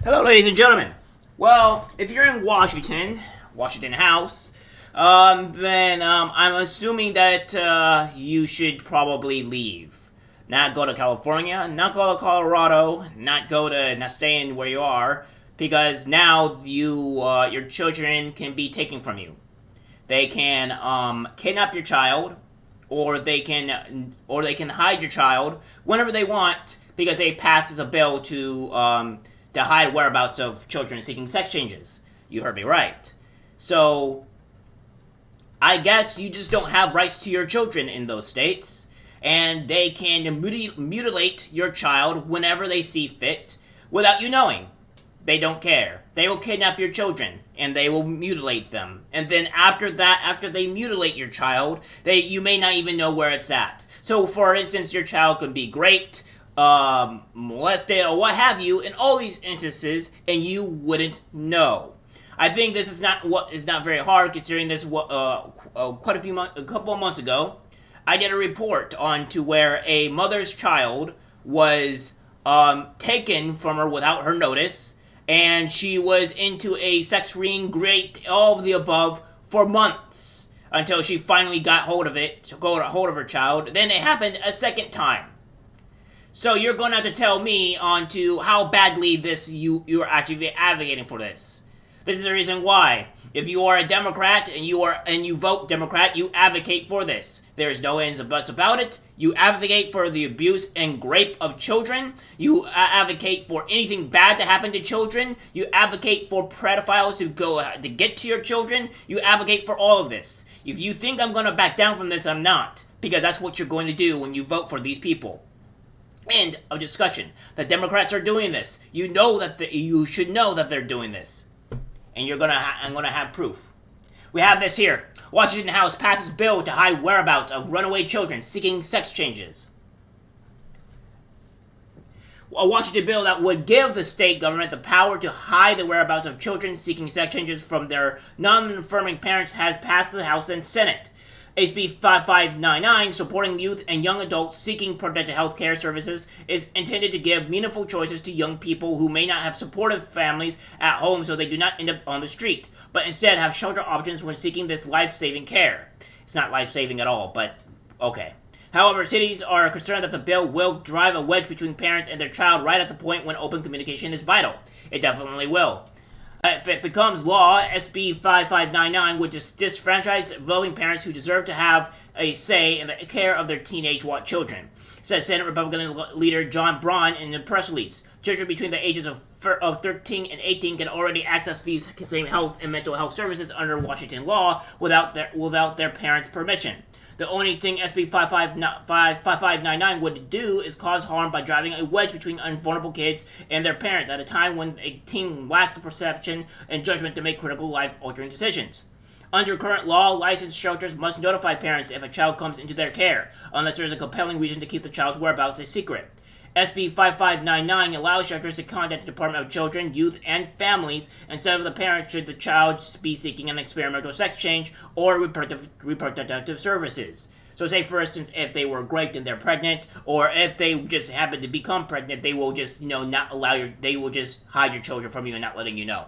Hello, ladies and gentlemen. Well, if you're in Washington House, then I'm assuming that you should probably leave. Not go to California, not go to Colorado, not stay in where you are, because now your children can be taken from you. They can kidnap your child, or they can hide your child whenever they want because they passes a bill to hide whereabouts of children seeking sex changes. You heard me right. So I guess you just don't have rights to your children in those states, and they can mutilate your child whenever they see fit without you knowing. They don't care. They will kidnap your children and they will mutilate them. And then after they mutilate your child, you may not even know where it's at. So, for instance, your child could be raped, molested, or what have you, in all these instances, and you wouldn't know. I think this is not very hard considering this. A couple of months ago, I did a report on to where a mother's child was taken from her without her notice, and she was into a sex ring, great, all of the above, for months until she finally got hold of her child. Then it happened a second time. So you're going to have to tell me on to how badly you're actually advocating for this. This is the reason why. If you are a Democrat and you vote Democrat, you advocate for this. There is no ands or buts about it. You advocate for the abuse and rape of children. You advocate for anything bad to happen to children. You advocate for pedophiles to get to your children. You advocate for all of this. If you think I'm going to back down from this, I'm not, because that's what you're going to do when you vote for these people. End of discussion. The Democrats are doing this. You should know that they're doing this. And I'm gonna have proof. We have this here. Washington House passes bill to hide whereabouts of runaway children seeking sex changes. A Washington bill that would give the state government the power to hide the whereabouts of children seeking sex changes from their non-affirming parents has passed the House and Senate. HB 5599, supporting youth and young adults seeking protected health care services, is intended to give meaningful choices to young people who may not have supportive families at home so they do not end up on the street, but instead have shelter options when seeking this life-saving care. It's not life-saving at all, but okay. However, cities are concerned that the bill will drive a wedge between parents and their child right at the point when open communication is vital. It definitely will. If it becomes law, SB 5599 would disfranchise voting parents who deserve to have a say in the care of their teenage children, says Senate Republican leader John Braun in a press release. Children between the ages of 13 and 18 can already access these same health and mental health services under Washington law without their parents' permission. The only thing SB 5599 would do is cause harm by driving a wedge between vulnerable kids and their parents at a time when a teen lacks the perception and judgment to make critical life-altering decisions. Under current law, licensed shelters must notify parents if a child comes into their care, unless there is a compelling reason to keep the child's whereabouts a secret. SB 5599 allows shelters to contact the Department of Children, Youth, and Families instead of the parent should the child be seeking an experimental sex change or reproductive services. So say, for instance, if they were raped and they're pregnant, or if they just happen to become pregnant, they will just, they will just hide your children from you and not letting you know.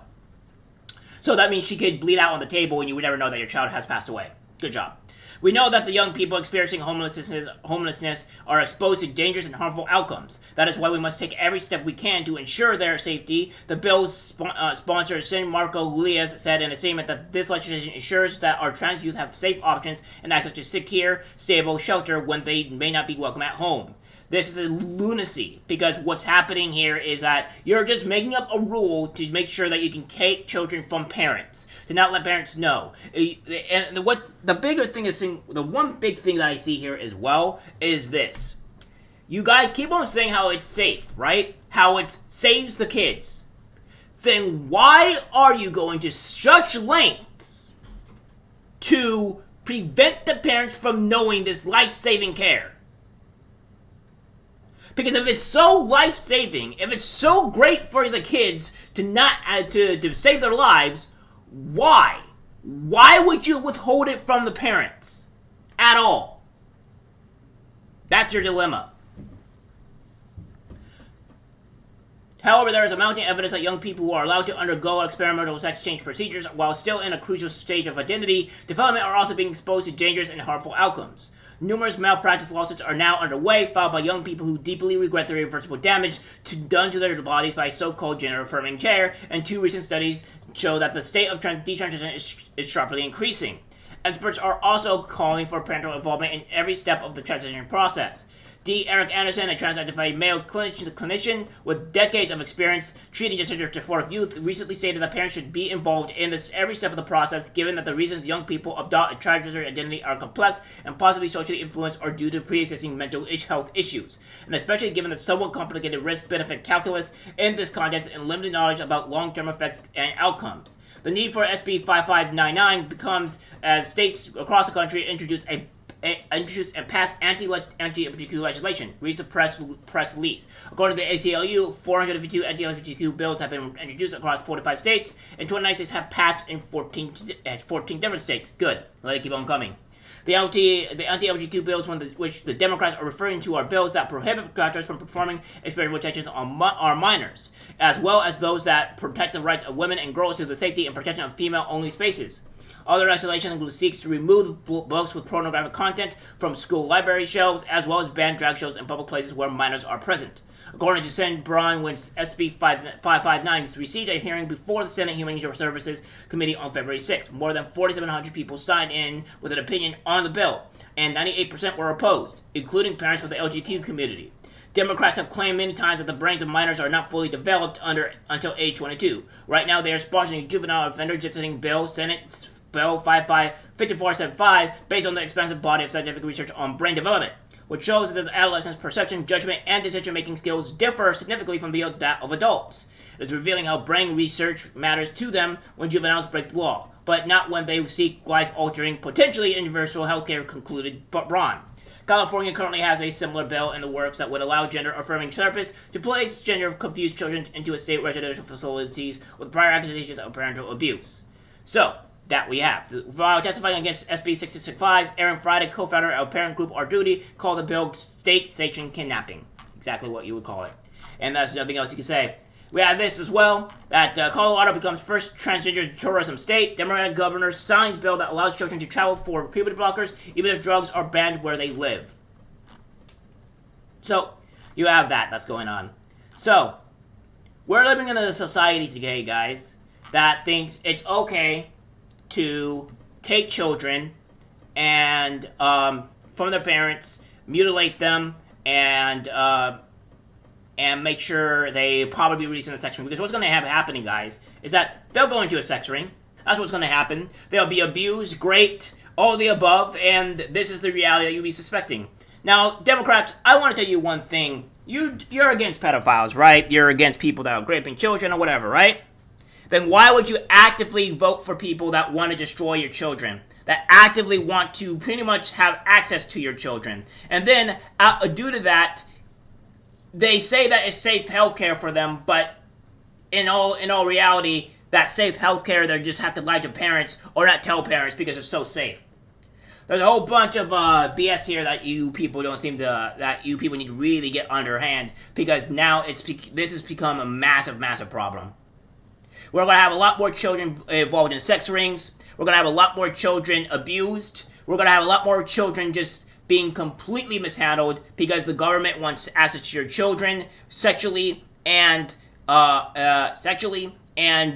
So that means she could bleed out on the table and you would never know that your child has passed away. Good job. We know that the young people experiencing homelessness are exposed to dangerous and harmful outcomes. That is why we must take every step we can to ensure their safety. The bill's sponsor, Sen. Marco Lias, said in a statement that this legislation ensures that our trans youth have safe options and access to secure, stable shelter when they may not be welcome at home. This is a lunacy, because what's happening here is that you're just making up a rule to make sure that you can take children from parents, to not let parents know. And the one big thing that I see here as well is this. You guys keep on saying how it's safe, right? How it saves the kids. Then why are you going to such lengths to prevent the parents from knowing this life-saving care? Because if it's so life-saving, if it's so great for the kids to save their lives, why? Why would you withhold it from the parents? At all? That's your dilemma. However, there is a mounting evidence that young people who are allowed to undergo experimental sex change procedures while still in a crucial stage of identity development are also being exposed to dangerous and harmful outcomes. Numerous malpractice lawsuits are now underway, filed by young people who deeply regret the irreversible damage done to their bodies by so-called gender-affirming care, and 2 recent studies show that the state of detransition is sharply increasing. Experts are also calling for parental involvement in every step of the transition process. D. Eric Anderson, a trans-identified male clinician with decades of experience treating dysphoric youth, recently stated that parents should be involved in every step of the process, given that the reasons young people adopt a transgender identity are complex and possibly socially influenced or due to pre-existing mental health issues, and especially given the somewhat complicated risk-benefit calculus in this context and limited knowledge about long-term effects and outcomes. The need for SB 5599 becomes as states across the country introduce and pass anti-LGBTQ legislation, reads the press release. According to the ACLU, 452 anti-LGBTQ bills have been introduced across 45 states, and 29 states have passed in 14 different states. Good. Let it keep on coming. The anti-LGBTQ bills, which the Democrats are referring to, are bills that prohibit contractors from performing experimental changes on minors, as well as those that protect the rights of women and girls through the safety and protection of female-only spaces. Other legislation seeks to remove books with pornographic content from school library shelves, as well as ban drag shows in public places where minors are present. According to Sen. Braun, when SB 559 received a hearing before the Senate Human Services Committee on February 6, more than 4,700 people signed in with an opinion on the bill, and 98% were opposed, including parents from the LGBTQ community. Democrats have claimed many times that the brains of minors are not fully developed until age 22. Right now, they are sponsoring a juvenile offender legislating bill, Senate Bill 5475, based on the expansive body of scientific research on brain development, which shows that the adolescents' perception, judgment, and decision-making skills differ significantly from that of adults. It is revealing how brain research matters to them when juveniles break the law, but not when they seek life-altering, potentially universal health care, concluded Braun. California currently has a similar bill in the works that would allow gender-affirming therapists to place gender-confused children into state residential facilities with prior accusations of parental abuse. So, that we have. While testifying against SB 665, Aaron Friday, co-founder of parent group Our Duty, called the bill state-sanctioned kidnapping. Exactly what you would call it. And that's nothing else you can say. We have this as well, that Colorado becomes first transgender tourism state. Democratic governor signs bill that allows children to travel for puberty blockers, even if drugs are banned where they live. So, you have that's going on. So, we're living in a society today, guys, that thinks it's okay to take children and from their parents, mutilate them, and make sure they probably be released in a sex ring. Because what's going to have happening, guys, is that they'll go into a sex ring. That's what's going to happen. They'll be abused, raped, all the above, and this is the reality that you'll be suspecting. Now, Democrats, I want to tell you one thing. You're against pedophiles, right? You're against people that are raping children or whatever, right? Then why would you actively vote for people that want to destroy your children? That actively want to pretty much have access to your children? And then, due to that, they say that it's safe healthcare for them, but in all reality, that safe healthcare, they just have to lie to parents or not tell parents because it's so safe. There's a whole bunch of BS here that you people need to really get underhand, because now this has become a massive, massive problem. We're going to have a lot more children involved in sex rings. We're going to have a lot more children abused. We're going to have a lot more children just being completely mishandled because the government wants access to your children sexually and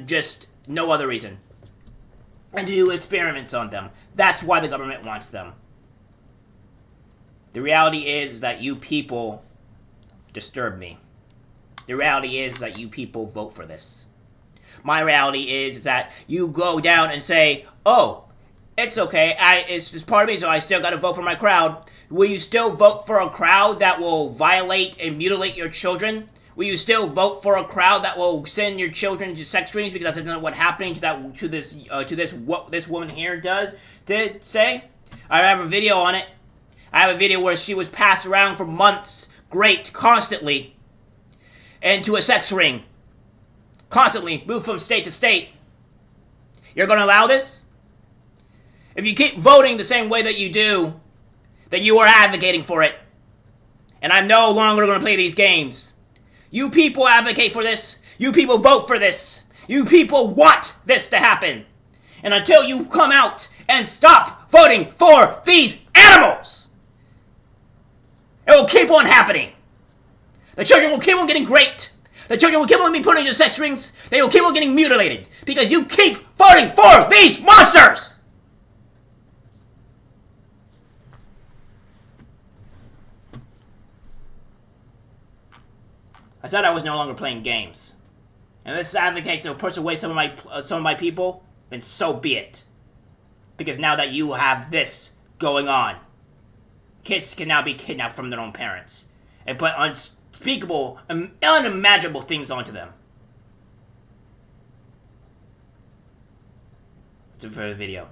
just no other reason. And to do experiments on them. That's why the government wants them. The reality is that you people disturb me. The reality is that you people vote for this. My reality is that you go down and say, oh, it's okay, it's just part of me, so I still gotta vote for my crowd. Will you still vote for a crowd that will violate and mutilate your children? Will you still vote for a crowd that will send your children to sex rings because that's not what's happening to this woman here did say? I have a video on it. I have a video where she was passed around for months, constantly, into a sex ring. Constantly moved from state to state. You're going to allow this? If you keep voting the same way that you do, then you are advocating for it. And I'm no longer going to play these games. You people advocate for this. You people vote for this. You people want this to happen. And until you come out and stop voting for these animals, it will keep on happening. The children will keep on getting raped. The children will keep on being put into sex rings. They will keep on getting mutilated because you keep voting for these monsters. I said I was no longer playing games. And this advocates to push away some of my people, then so be it. Because now that you have this going on, kids can now be kidnapped from their own parents and put unspeakable, unimaginable things onto them. That's it for the video.